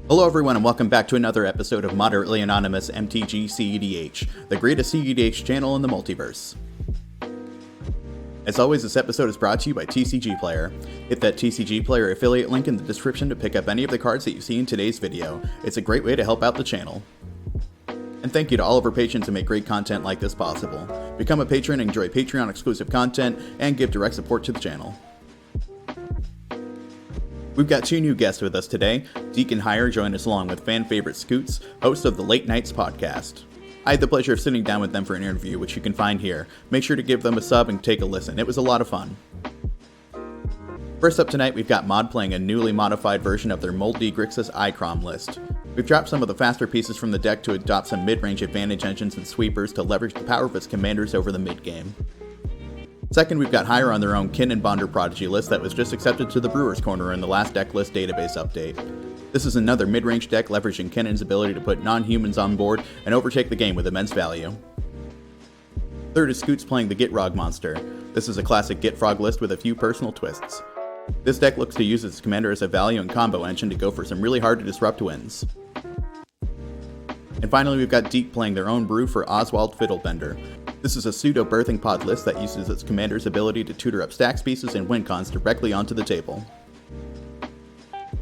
Hello everyone and welcome back to another episode of Moderately Anonymous MTG cEDH, the greatest cEDH channel in the multiverse. As always, this episode is brought to you by TCG Player. Hit that TCG Player affiliate link in the description to pick up any of the cards that you see in today's video. It's a great way to help out the channel. And thank you to all of our patrons who make great content like this possible. Become a patron and enjoy Patreon exclusive content and give direct support to the channel. We've got two new guests with us today. Deak and Hire join us along with fan favorite Scoots, hosts of the Late Nights podcast. I had the pleasure of sitting down with them for an interview, which you can find here. Make sure to give them a sub and take a listen. It was a lot of fun. First up tonight, we've got Mod playing a newly modified version of their Moldy Grixis Icrom list. We've dropped some of the faster pieces from the deck to adopt some mid-range advantage engines and sweepers to leverage the power of its commanders over the mid-game. Second, we've got Hire on their own Kin and Bonder Prodigy list that was just accepted to the Brewer's Corner in the last Decklist database update. This is another mid-range deck leveraging Kinnon's ability to put non-humans on board and overtake the game with immense value. Third is Scoots playing the Gitrog monster. This is a classic Gitrog list with a few personal twists. This deck looks to use its commander as a value and combo engine to go for some really hard to disrupt wins. And finally, we've got Deak playing their own brew for Oswald Fiddlebender. This is a pseudo-birthing pod list that uses its commander's ability to tutor up stacks pieces and win cons directly onto the table.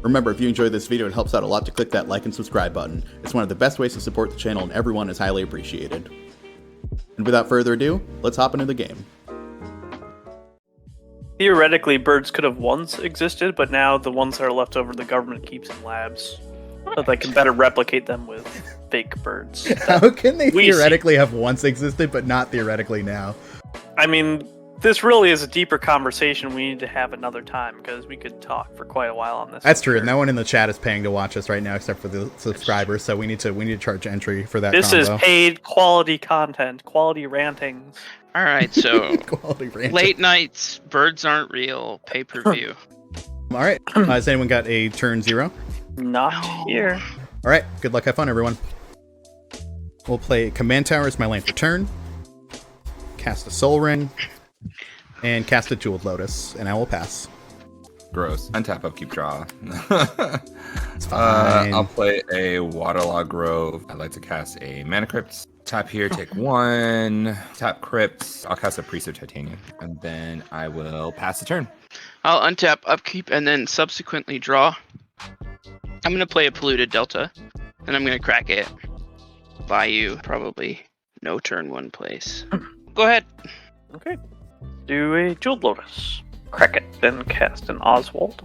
Remember, if you enjoyed this video, it helps out a lot to click that like and subscribe button. It's one of the best ways to support the channel and everyone is highly appreciated. And without further ado, let's hop into the game. Theoretically, birds could have once existed, but now the ones that are left over, the government keeps in labs so they can better replicate them with fake birds. How can they theoretically have once existed, but not theoretically now? I mean, this really is a deeper conversation we need to have another time, because we could talk for quite a while on this. That's true. No one in the chat is paying to watch us right now except for the subscribers, so we need to charge entry for that. This is paid quality content, quality rantings. All right, so quality ranting. Late nights, birds aren't real, pay-per-view. All right, has anyone got a turn 0? Not here. All right, good luck, have fun, everyone. We'll play Command Tower as my lane for turn, cast a Soul Ring, and cast a Jeweled Lotus, and I will pass. Gross. Untap, upkeep, draw. It's fine. I'll play a Waterlog Grove. I'd like to cast a Mana Crypt. Tap here, take 1. Tap Crypt. I'll cast a Priest of Titanium. And then I will pass the turn. I'll untap, upkeep, and then subsequently draw. I'm going to play a Polluted Delta, and I'm going to crack it. Buy you probably no turn 1 place. Go ahead. Okay. Do a Jeweled Lotus. Crack it, then cast an Oswald.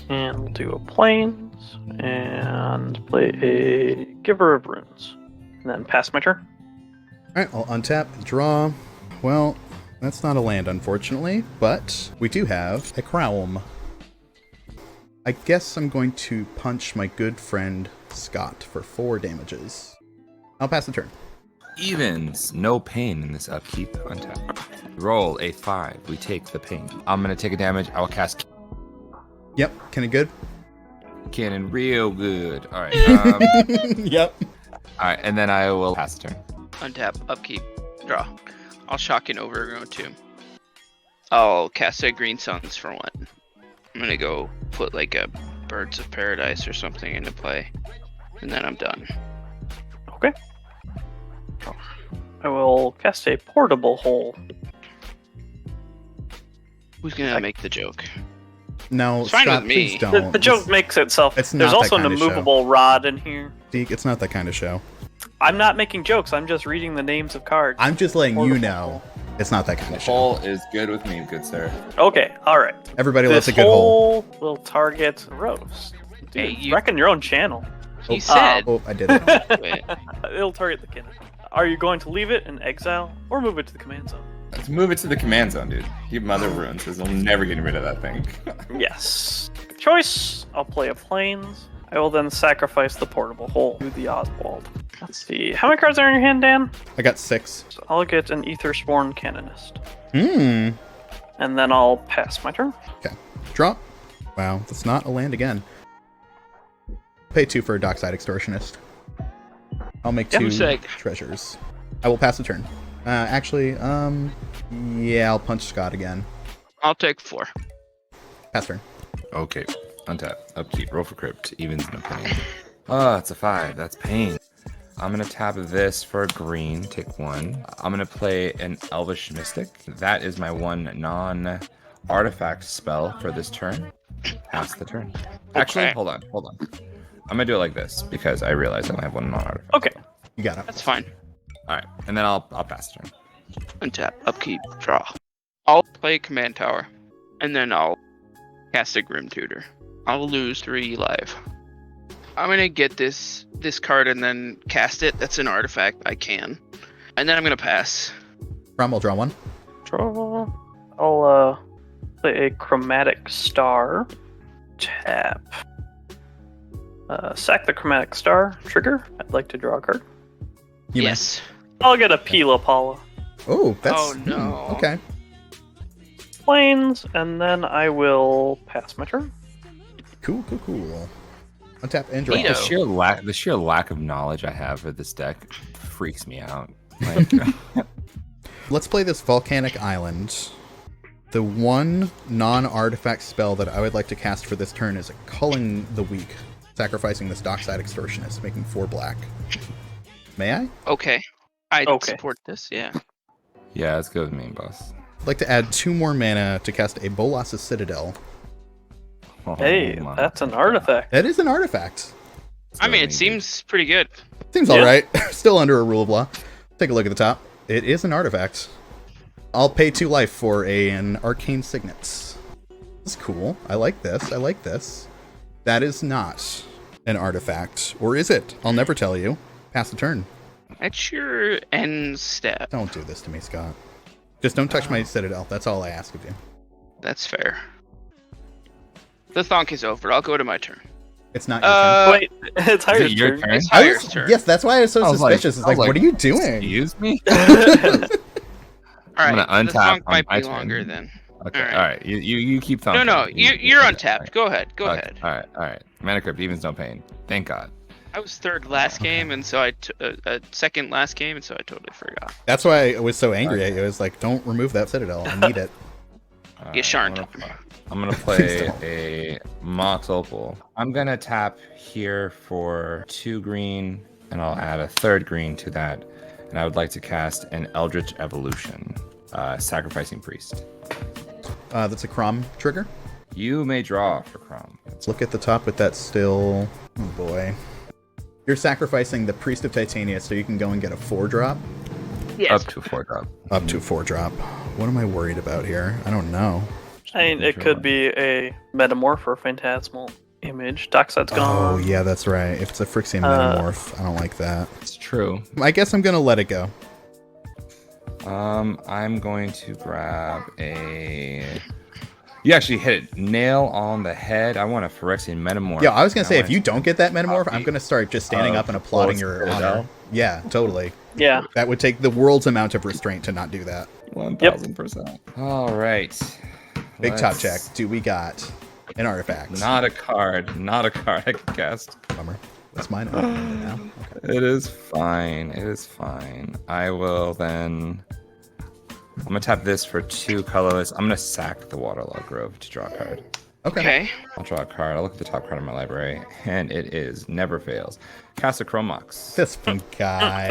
And we'll do a Plains, and play a Giver of Runes. And then pass my turn. Alright, I'll untap, draw. Well, that's not a land, unfortunately, but we do have a Crown. I guess I'm going to punch my good friend Scott for 4 damages. I'll pass the turn. Evens. No pain in this upkeep. Untap. Roll a 5. We take the pain. I'm going to take a damage. I will cast Yep, kinda good. Cannon real good. All right. Yep. All right, and then I will pass the turn. Untap, upkeep, draw. I'll shock an Overgrown Tomb. I'll cast a Green Suns for 1. I'm going to go put like a Birds of Paradise or something into play. And then I'm done. Okay. I will cast a Portable Hole. Who's going to make the joke? No, It's fine Scott, with me. please don't. The joke makes itself. It's There's not also that an kind of immovable rod in here. Deak, it's not that kind of show. I'm not making jokes. I'm just reading the names of cards. I'm just letting you Portable know hole. it's not that kind of show. Hole is good with me, good sir. Okay, all right. Everybody This loves a good hole. will target Rose. Dude, Hey, you- reckon your own channel. He said. Oh, I did it. Wait. It'll target the Kinnon. Are you going to leave it in exile or move it to the command zone? Let's move it to the command zone, dude. You mother runes, because I'm never getting rid of that thing. Yes. Good choice. I'll play a Plains. I will then sacrifice the Portable Hole to the Oswald. Let's see. How many cards are in your hand, Dan? I got 6. So I'll get an Aethersworn Canonist. Hmm. And then I'll pass my turn. Okay. Draw. Wow, that's not a land again. Pay 2 for a Dockside Extortionist. I'll make 2 Seg. treasures. I will pass the turn. Actually, yeah, I'll punch Scott again. I'll take 4. Pass turn. Okay. Untap. Upkeep. Roll for crypt. Evens no pain. Oh, it's a 5. That's pain. I'm going to tap this for a green. Take 1. I'm going to play an Elvish Mystic. That is my one non-artifact spell for this turn. Pass the turn. Actually, Okay. hold on. I'm going to do it like this because I realize I only have one non-artifact. Okay. You got it. That's fine. All right. And then I'll pass the turn. Untap, upkeep, draw. I'll play Command Tower, and then I'll cast a Grim Tutor. I'll lose 3 life. I'm gonna get this card and then cast it. That's an artifact. I can. And then I'm gonna pass. Crom, I'll draw 1. Draw. I'll play a Chromatic Star. Tap. Sack the Chromatic Star. Trigger. I'd like to draw a card. You may. Yes. I'll get a Pila Pala. Oh, that's... Oh, no. Okay. Plains, and then I will pass my turn. Cool. Untap and draw. Neato. The sheer lack of knowledge I have for this deck freaks me out. Like, Let's play this Volcanic Island. The one non-artifact spell that I would like to cast for this turn is a Culling the Weak, sacrificing this Dockside Extortionist, making 4 black. May I? Okay. I Okay. support this. Yeah. yeah, let's go with main boss. I'd like to add 2 more mana to cast a Bolas' Citadel. Oh, Hey, my that's an God. artifact. That is an artifact. I mean, it So seems pretty good. Seems Yeah. alright. Still under a rule of law. Take a look at the top. It is an artifact. I'll pay 2 life for an Arcane Signet. This is cool. I like this. That is not an artifact. Or is it? I'll never tell you. Pass the turn. That's your end step. Don't do this to me, Scott. Just don't touch my Citadel. That's all I ask of you. That's fair. The thonk is over. I'll go to my turn. It's not your turn. Wait, it's higher it your turn. turn? It's I Hire's was- turn. Yes, that's why I was so I was like- suspicious. It's I was like, what like, are you doing? Excuse me? All I'm right. gonna The untap thonk on might my be turn. longer then. Okay, Alright. all right. You keep No, thumping. no. You're untapped. Go ahead. Go ahead. All right. Mana crypt, evens no pain. Thank God. I was third last game, and so second last game, and so I totally forgot. That's why I was so angry at you. I was like, don't remove that Citadel. I need it. You shan't. I'm gonna Please play don't. a Mox Opal. I'm gonna tap here for 2 green, and I'll add a 3rd green to that. And I would like to cast an Eldritch Evolution, sacrificing priest. That's a Crom trigger. You may draw for Crom. Let's look at the top with that still. Oh boy. You're sacrificing the Priest of Titania so you can go and get a 4-drop. Yes. Up to a 4-drop. Up to a 4-drop. What am I worried about here? I don't know. I mean, it could be a Metamorph or Phantasmal Image. Dockside's Oh, gone. yeah, that's right. If it's a Phyrexian Metamorph, I don't like that. It's true. I guess I'm going to let it go. I'm going to grab a... You actually hit it. Nail on the head. I want a Phyrexian Metamorph. Yeah, I was going to say, I if want you don't get that Metamorph, I'm copy going to start just standing up and of applauding Bolas' your Citadel. honor. Yeah, totally. Yeah. That would take the world's amount of restraint to not do that. 1000%. All right. Big top Let's- check. Do we got an artifact? Not a card. Not a card I can cast. Bummer. That's mine. Now. Okay. It is fine. It is fine. I will then... I'm going to tap this for 2 colorless. I'm going to sack the Waterlog Grove to draw a card. Okay. I'll draw a card. I'll look at the top card of my library, and it is Never Fails. Cast a Chromox. This one guy.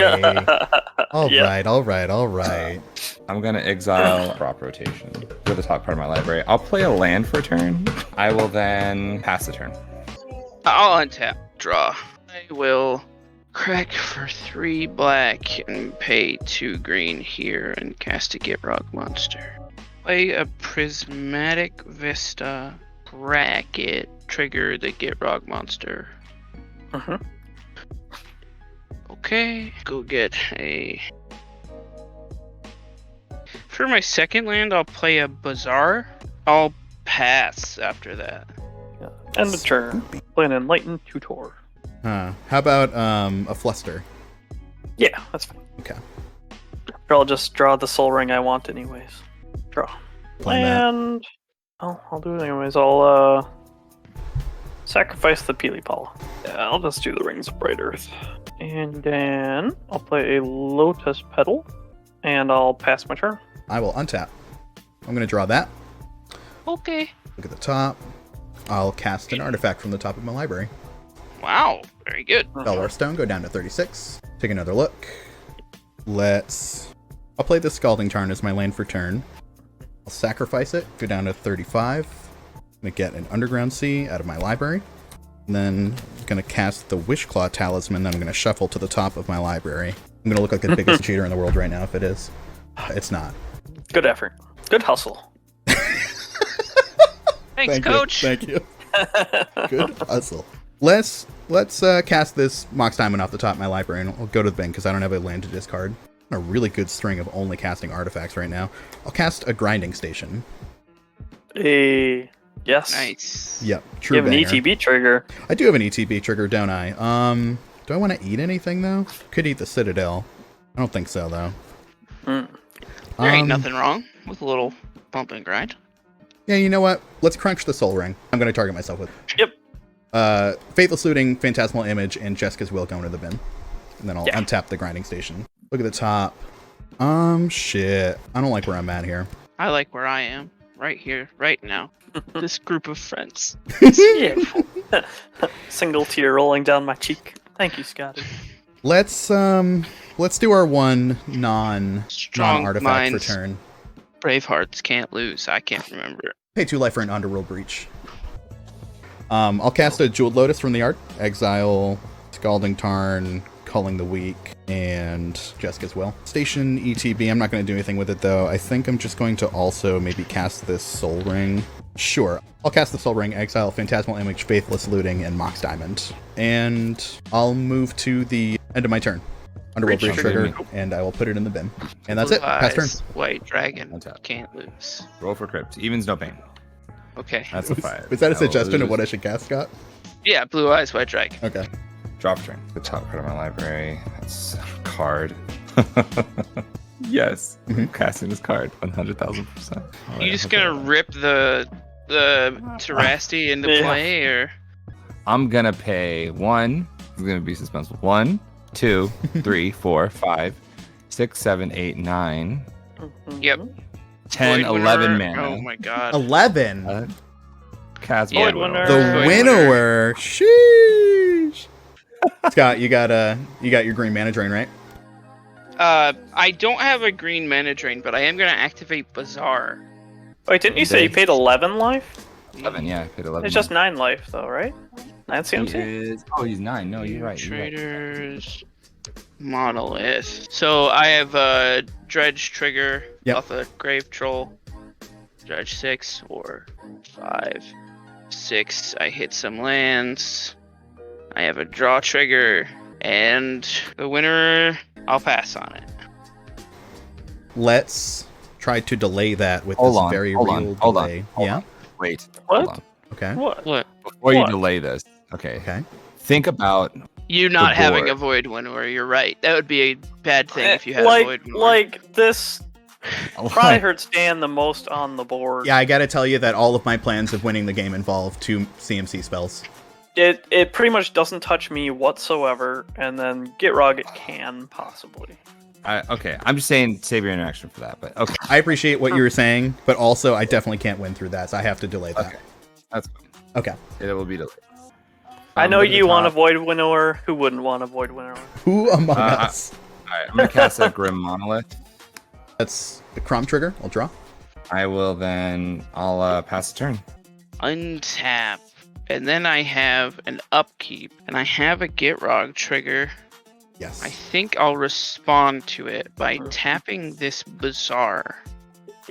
All Yeah. right, all right, all right. I'm going to exile Crop Rotation with the top card of my library. I'll play a land for a turn. I will then pass the turn. I'll untap. Draw. I will crack for 3 black and pay 2 green here and cast a Gitrog monster. Play a Prismatic Vista. Crack it. Trigger the Gitrog monster. Mhm. Okay. Go get a... For my second land, I'll play a Bazaar. I'll pass after that. Yeah. End of turn. Play an Enlightened Tutor. How about a Fluster? Yeah, that's fine. Okay. Or I'll just draw the Soul Ring I want anyways. Draw. Playing that. And I'll do it anyways. I'll sacrifice the Pili Pala. Yeah, I'll just do the Rings of Bright Earth. And then I'll play a Lotus Petal. And I'll pass my turn. I will untap. I'm going to draw that. Okay. Look at the top. I'll cast an artifact from the top of my library. Wow, very good. Belwar Stone, go down to 36. Take another look. I'll play the Scalding Tarn as my land for turn. I'll sacrifice it, go down to 35. I'm gonna get an Underground Sea out of my library. And then I'm gonna cast the Wishclaw Talisman that I'm gonna shuffle to the top of my library. I'm gonna look like the biggest cheater in the world right now if it is. It's not. Good effort. Good hustle. Thanks, Coach. Thank you. Good hustle. Let's cast this Mox Diamond off the top of my library, and I'll go to the bin because I don't have a land to discard. A really good string of only casting artifacts right now. I'll cast a Grinding Station. Yes. Nice. Yep, You true have an banger. ETB trigger. I do have an ETB trigger, don't I? Do I want to eat anything though? Could eat the Citadel. I don't think so though. Mm. There ain't nothing wrong with a little bump and grind. Yeah, you know what? Let's crunch the Soul Ring. I'm gonna target myself with. Yep. Faithless Looting, Phantasmal Image, and Jessica's Will go into the bin. And then I'll Yeah. untap the Grinding Station. Look at the top. Shit. I don't like where I'm at here. I like where I am, right here, right now. This group of friends. Yeah. Single tear rolling down my cheek. Thank you, Scotty. Let's do our one Strong non-artifact for minds. turn. Brave hearts can't lose. I can't remember. Pay 2 life for an Underworld Breach. I'll cast a Jeweled Lotus from the art. Exile, Scalding Tarn, Culling the Weak, and Jessica's Will. Station ETB, I'm not going to do anything with it though. I think I'm just going to also maybe cast this Soul Ring. Sure. I'll cast the Soul Ring, Exile, Phantasmal Image, Faithless Looting, and Mox Diamond. And I'll move to the end of my turn. Underworld Breach Breach trigger, trigger. and I will put it in the bin. And that's Blue it. Pass turn. eyes, White dragon Untap. can't lose. Roll for crypt. Evens, no pain. Okay. That's a 5. Was that a I will suggestion of lose. what I should cast, Scott? Yeah, blue eyes, white dragon. Okay. Draw for turn. The top card of my library. That's a card. Yes. Mhm. Casting this card 100,000%. You just gonna rip the Terrasti into Yeah. play, or I'm gonna pay 1. It's gonna be suspenseful. 1, 2, 3, 4, 5, 6, 7, 8, 9, Yep. 10, Void 11 Winnower? mana. Oh my god. 11. Cast Void Void Winnower. Winnower. The Void winnower. Sheesh. Scott, you got your green mana drain, right? I don't have a green mana drain, but I am gonna activate Bazaar. Wait, didn't you say you paid 11 life? 11, yeah. I paid 11. It's just 9 life, though, right? 9 He CMC? is. Oh, he's 9. No, you're right. You're right. Traders. Monolith. So I have a Dredge trigger Yep. off a Grave Troll. Dredge 6 or 5. 6. I hit some lands. I have a draw trigger. And the winner, I'll pass on it. Let's try to delay that with Hold this on, very hold real on, hold on, delay. hold Yeah. on. Wait. What? Hold on. Okay. What? What? Before you What? delay this, okay. Okay. Think about You not The having board. a Void Winnower, you're right. That would be a bad thing if you had a like, Void Winnower. like this probably hurts Dan the most on the board. Yeah, I gotta tell you that all of my plans of winning the game involve 2 CMC spells. It pretty much doesn't touch me whatsoever, and then Gitrog it can possibly. okay. I'm just saying save your interaction for that, but okay. I appreciate what you were saying, but also I definitely can't win through that, so I have to delay that. Okay. That's fine. Okay. It will be delayed. I know Look at the you want a top. Void Winnower. Who wouldn't want a Void Winnower? Who among Uh, us? Alright, I'm gonna cast a Grim Monolith. That's the Crom trigger. I'll draw. I'll pass the turn. Untap. And then I have an upkeep. And I have a Gitrog trigger. Yes. I think I'll respond to it by tapping this Bazaar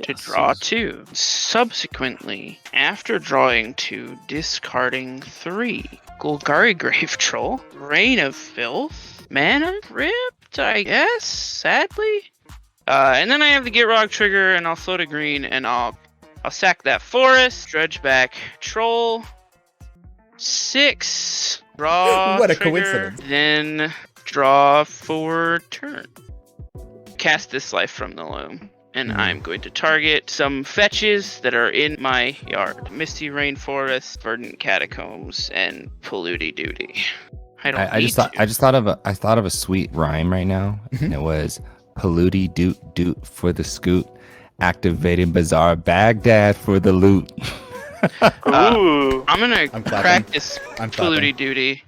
to Yes. draw 2. Subsequently, after drawing 2, discarding 3. Golgari Grave Troll, Rain of Filth, Mana Crypt, I guess, sadly. And then I have the Gitrog trigger, and I'll float a green, and I'll sack that forest, dredge back Troll, 6, draw What a trigger, coincidence. then draw for turn. Cast this Life from the Loam. And I'm going to target some fetches that are in my yard. Misty Rainforest, Verdant Catacombs, and Polluty Duty. I just thought of a sweet rhyme right now, and it was Polluty doot doot for the scoot, activating Bazaar Baghdad for the loot. Ooh. I'm gonna I'm clapping. practice I'm Fluty Duty.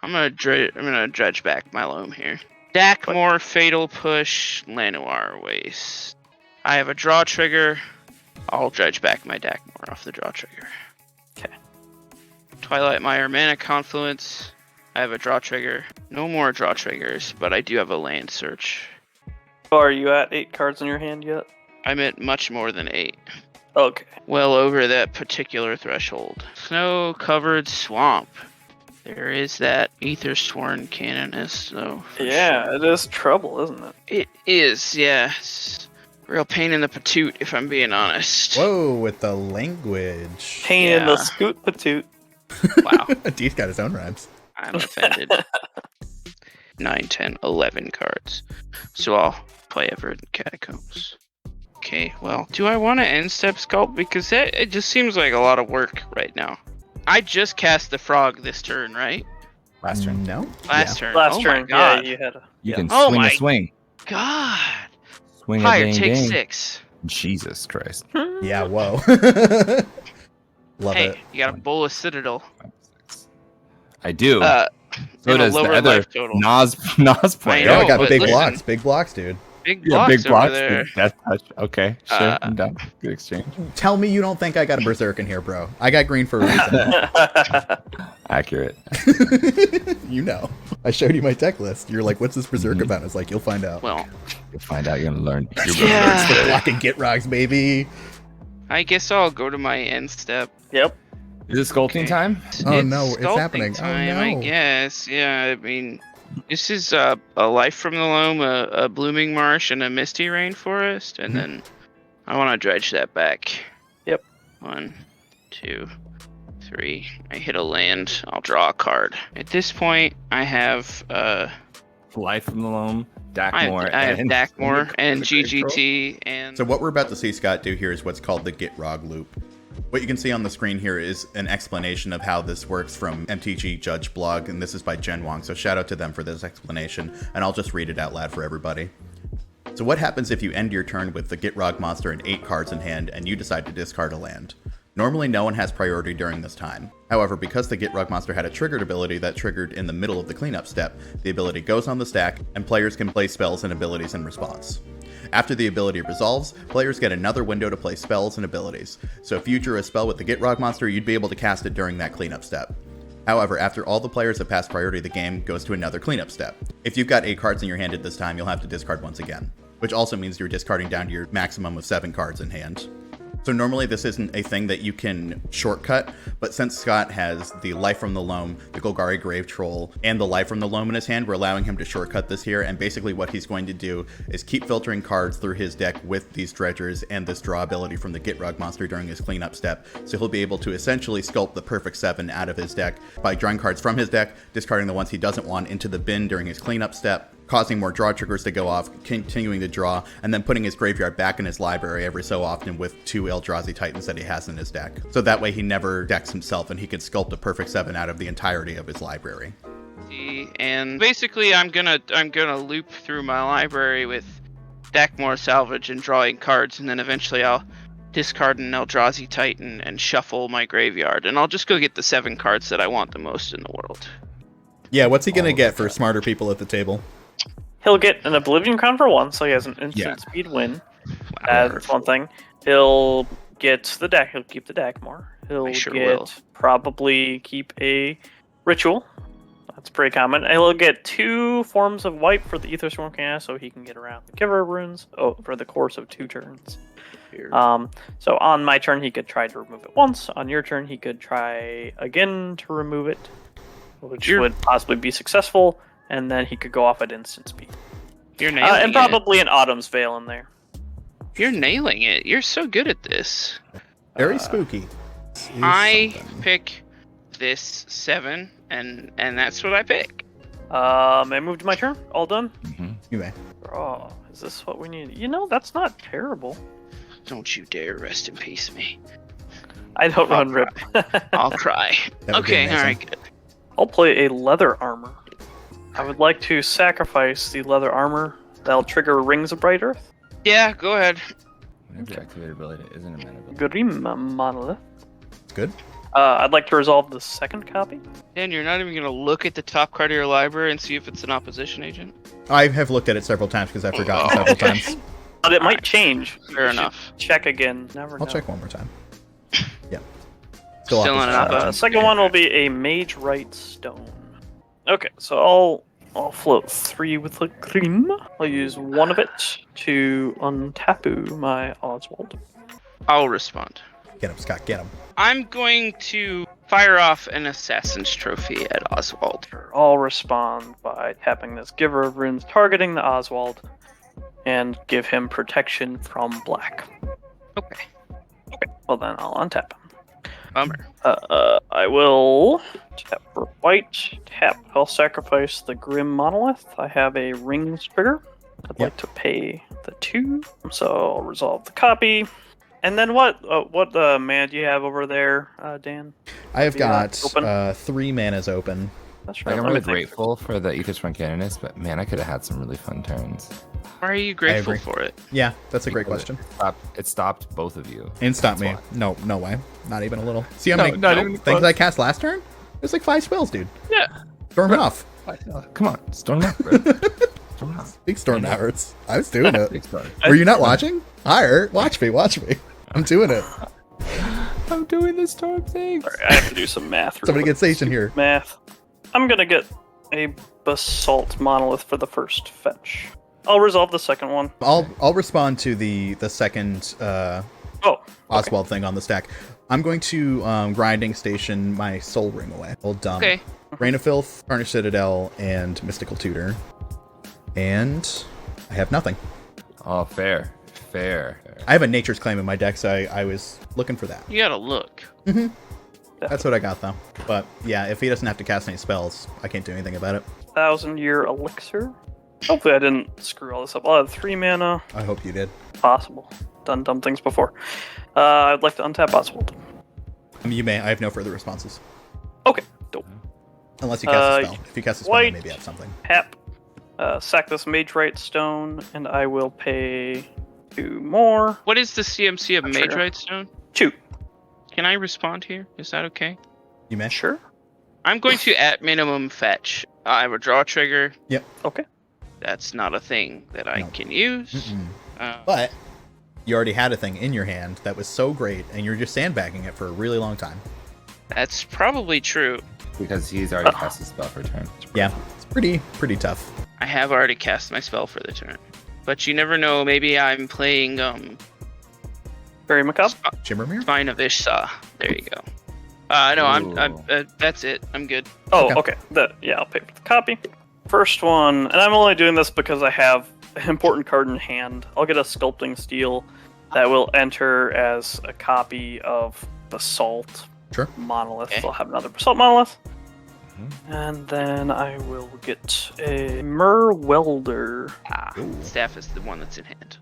I'm gonna dredge back my loam here. Dackmore, Fatal Push, Lanoir Waste. I have a draw trigger. I'll dredge back my Dackmore off the draw trigger. Okay. Twilight Mire, Mana Confluence. I have a draw trigger. No more draw triggers, but I do have a land search. Are you at 8 cards in your hand yet? I'm at much more than 8. Okay. Well over that particular threshold. Snow-covered swamp. There is that Aethersworn Canonist, though. Yeah, sure. it is trouble, isn't it? It is, yeah. It's real pain in the patoot, if I'm being honest. Whoa, with the language. Pain in the scoot patoot. Wow. Deak's got his own rhymes. I'm offended. 9, 10, 11 cards. So I'll play Everett Catacombs. Okay, well, do I want to end step sculpt? Because it just seems like a lot of work right now. I just cast the frog this turn, right? Last turn. No? Last turn. Last Oh turn, my god. yeah, you had a... You yeah. can Oh swing my a swing. God. Swing a Fire, dang take dang. 6. Jesus Christ. Yeah, whoa. Love Hey, it. you got a bowl of Citadel. I do. So so does the other life total. Nas player. Yeah, I know, got but big listen. blocks. Big blocks, dude. Big Yeah, blocks big blocks. over there. Death touch. Okay, sure. I'm done. Good exchange. Tell me you don't think I got a berserk in here, bro. I got green for a reason. Accurate. You know. I showed you my deck list. You're like, what's this berserk about? It's like, you'll find out. Well, You'll find out. You're gonna learn. yeah. It's the block and get rocks, baby. I guess I'll go to my end step. Yep. Is it sculpting Okay. time? Oh, no, it's sculpting happening. Oh, Time, no. I guess. Yeah, I mean, this is a Life from the Loam, a Blooming Marsh, and a Misty Rainforest, and then I want to dredge that back. Yep. 1, 2, 3. I hit a land. I'll draw a card. At this point, I have Life from the Loam, I Dackmore, have and Dackmore and the Grave Troll. GGT and So what we're about to see Scott do here is what's called the Git Rog loop. What you can see on the screen here is an explanation of how this works from MTG Judge blog, and this is by Jen Wong, so shout out to them for this explanation, and I'll just read it out loud for everybody. So what happens if you end your turn with the Git Rog monster and 8 cards in hand, and you decide to discard a land? Normally no one has priority during this time. However, because the Git Rug monster had a triggered ability that triggered in the middle of the cleanup step, the ability goes on the stack, and players can play spells and abilities in response. After the ability resolves, players get another window to play spells and abilities, so if you drew a spell with the Git Rug monster, you'd be able to cast it during that cleanup step. However, after all the players have passed priority, the game goes to another cleanup step. If you've got 8 cards in your hand at this time, you'll have to discard once again, which also means you're discarding down to your maximum of 7 cards in hand. So normally this isn't a thing that you can shortcut, but since Scott has the Life from the Loam, the Golgari Grave Troll, and the Life from the Loam in his hand, we're allowing him to shortcut this here, and basically what he's going to do is keep filtering cards through his deck with these dredgers and this draw ability from the Git Rug monster during his cleanup step, so he'll be able to essentially sculpt the perfect 7 out of his deck by drawing cards from his deck, discarding the ones he doesn't want into the bin during his cleanup step, causing more draw triggers to go off, continuing to draw, and then putting his graveyard back in his library every so often with 2 Eldrazi Titans that he has in his deck. So that way he never decks himself and he can sculpt a perfect 7 out of the entirety of his library. And basically I'm gonna loop through my library with Dackmore Salvage and drawing cards, and then eventually I'll discard an Eldrazi Titan and shuffle my graveyard, and I'll just go get the 7 cards that I want the most in the world. Yeah, what's he gonna get for smarter people at the table? He'll get an Oblivion Crown for 1, so he has an instant speed win. That's one thing. He'll get the deck. He'll keep the Dackmore. He'll probably keep a Ritual. That's pretty common. And he'll get 2 forms of wipe for the Aethersworn Cannon, so he can get around the Giver Runes for the course of 2 turns. So on my turn, he could try to remove it once. On your turn, he could try again to remove it, which would possibly be successful. And then he could go off at instant speed. You're nailing it. And probably an Autumn's Veil in there. You're nailing it. You're so good at this. Very spooky. I pick this 7, and that's what I pick. May I move to my turn? All done? Mm-hmm. You may. Oh, is this what we need? You know, that's not terrible. Don't you dare rest in peace me. I don't run rip. I'll cry. Okay, alright, good. I'll play a Leather Armor. I would like to sacrifice the Leather Armor. That'll trigger Rings of Bright Earth. Yeah, go ahead. Whenever you activate ability, it isn't a mana ability. Grim Monolith. It's good. I'd like to resolve the second copy. Dan, you're not even gonna look at the top card of your library and see if it's an opposition agent? I have looked at it several times because I've forgotten several times. But it might change. Fair You should enough. Check again. Never know. I'll check one more time. Yeah. Still opposite on an side. opposite. Second one will be a Mage Right Stone. Okay, so I'll float 3 with the green. I'll use 1 of it to untapu my Oswald. I'll respond. Get him, Scott. Get him. I'm going to fire off an Assassin's Trophy at Oswald. I'll respond by tapping this Giver of Runes, targeting the Oswald, and give him protection from black. Okay. Well then, I'll untap him. Bummer. I will tap for white. I'll sacrifice the Grim Monolith. I have a rings trigger. I'd like to pay the 2, so I'll resolve the copy. And then what mana do you have over there, Dan? I have got open? 3 manas open. That's Like, right. I'm let me really think. grateful for the Aethers Front Canonist, but man, I could have had some really fun turns. Why are you grateful agree. for it? Yeah, that's a great Because question. It stopped both of you. And stop me. That's No way. Not even a little. See how No, many not even things close. I cast last turn? There's like 5 spells, dude. Yeah. Storm it off. Come on, storm out, bro. Storm out. Big storm efforts. I was doing it. Big storm. Were you not watching? Higher. Watch me. I'm doing it. I'm doing the storm thing. Sorry, I have to do some math. real Somebody quick. get station here. Math. I'm gonna get a Basalt Monolith for the first fetch. I'll resolve the second one. I'll respond to the second Oh, okay. Oswald thing on the stack. I'm going to grinding station my Soul Ring away. Old dumb. Okay. Rain of Filth, Tarnished Citadel, and Mystical Tutor. And I have nothing. Oh, fair. I have a Nature's Claim in my deck, so I was looking for that. You gotta look. That's what I got, though. But yeah, if he doesn't have to cast any spells, I can't do anything about it. 1,000-year elixir. Hopefully I didn't screw all this up. I'll have 3 mana. I hope you did. Possible. Done dumb things before. I'd like to untap Oswald. You may. I have no further responses. Okay, dope. Unless you cast a spell. If you cast a spell, white. maybe I have something. Tap. Sack this Mage Right Stone, and I will pay 2 more. What is the CMC of I'm Mage sure. Right Stone? 2. Can I respond here? Is that okay? You may. Sure. I'm going to at minimum fetch. I have a draw trigger. Yep. Okay. That's not a thing that I No. can use. Mm-mm. But you already had a thing in your hand that was so great, and you're just sandbagging it for a really long time. That's probably true. Because he's already cast his spell for a turn. Yeah, it's pretty tough. I have already cast my spell for the turn. But you never know, maybe I'm playing Very macabre. Shimmermere? Spine of Ishsa. There you go. No, I'm Ooh. that's it. I'm good. Oh, okay. I'll pay for the copy. First one, and I'm only doing this because I have an important card in hand. I'll get a Sculpting Steel that will enter as a copy of Basalt Sure. Monolith. Okay. I'll have another Basalt Monolith. And then I will get a Mer Welder. Staff is the one that's in hand.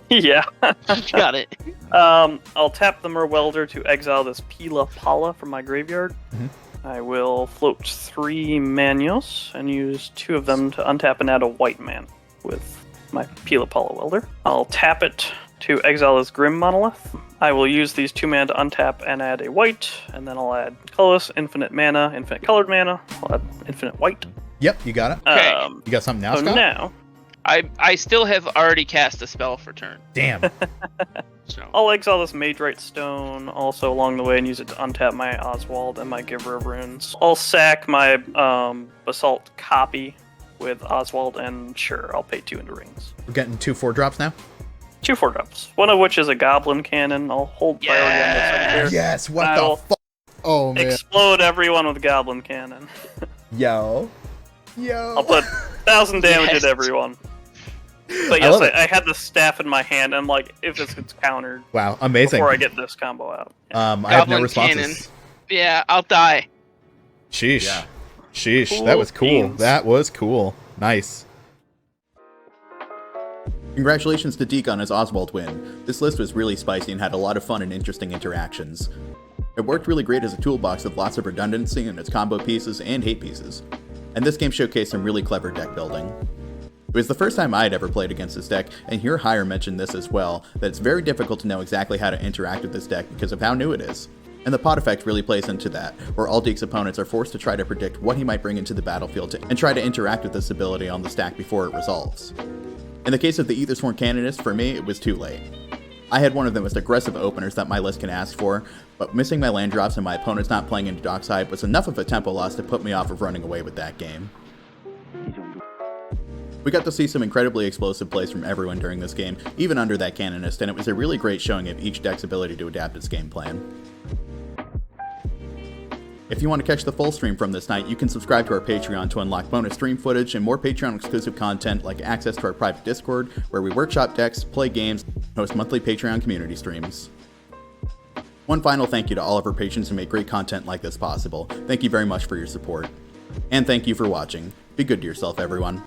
Yeah. Got it. I'll tap the Mer Welder to exile this Pila Pala from my graveyard. Mhm. I will float 3 Manuals and use 2 of them to untap and add a white man with my Pila Pala Welder. I'll tap it to exile this Grim Monolith. I will use these 2 mana to untap and add a white, and then I'll add colorless, infinite mana, infinite colored mana. I'll add infinite white. Yep, you got it. Okay. You got something now, So Scott? now I still have already cast a spell for turn. Damn. So I'll exile this Mage Right Stone also along the way and use it to untap my Oswald and my Giver of Runes. I'll sack my Basalt copy with Oswald, and sure, I'll pay 2 into rings. We're getting 2 4-drops now? 2 4-drops. One of which is a Goblin Cannon. I'll hold priority on this one here. Yes, what I'll the fuck? Oh, man. explode everyone with Goblin Cannon. Yo. I'll put 1,000 damage Yes. at everyone. But I love yes, it. I had the staff in my hand, and I'm like, if this gets countered Wow, amazing. before I get this combo out. Yeah. I have no Goblin responses. Cannon. Yeah, I'll die. Sheesh. Yeah. Sheesh. Cool That was cool. beans. That was cool. Nice. Congratulations to Deak on his Oswald win. This list was really spicy and had a lot of fun and interesting interactions. It worked really great as a toolbox with lots of redundancy in its combo pieces and hate pieces. And this game showcased some really clever deck building. It was the first time I had ever played against this deck, and here Hire mentioned this as well, that it's very difficult to know exactly how to interact with this deck because of how new it is. And the pot effect really plays into that, where all Deak's opponents are forced to try to predict what he might bring into the battlefield and try to interact with this ability on the stack before it resolves. In the case of the Aethersworn Canonist, for me, it was too late. I had one of the most aggressive openers that my list can ask for, but missing my land drops and my opponents not playing into Dockside was enough of a tempo loss to put me off of running away with that game. We got to see some incredibly explosive plays from everyone during this game, even under that Canonist, and it was a really great showing of each deck's ability to adapt its game plan. If you want to catch the full stream from this night, you can subscribe to our Patreon to unlock bonus stream footage and more Patreon exclusive content like access to our private Discord, where we workshop decks, play games, and host monthly Patreon community streams. One final thank you to all of our patrons who make great content like this possible. Thank you very much for your support. And thank you for watching. Be good to yourself, everyone.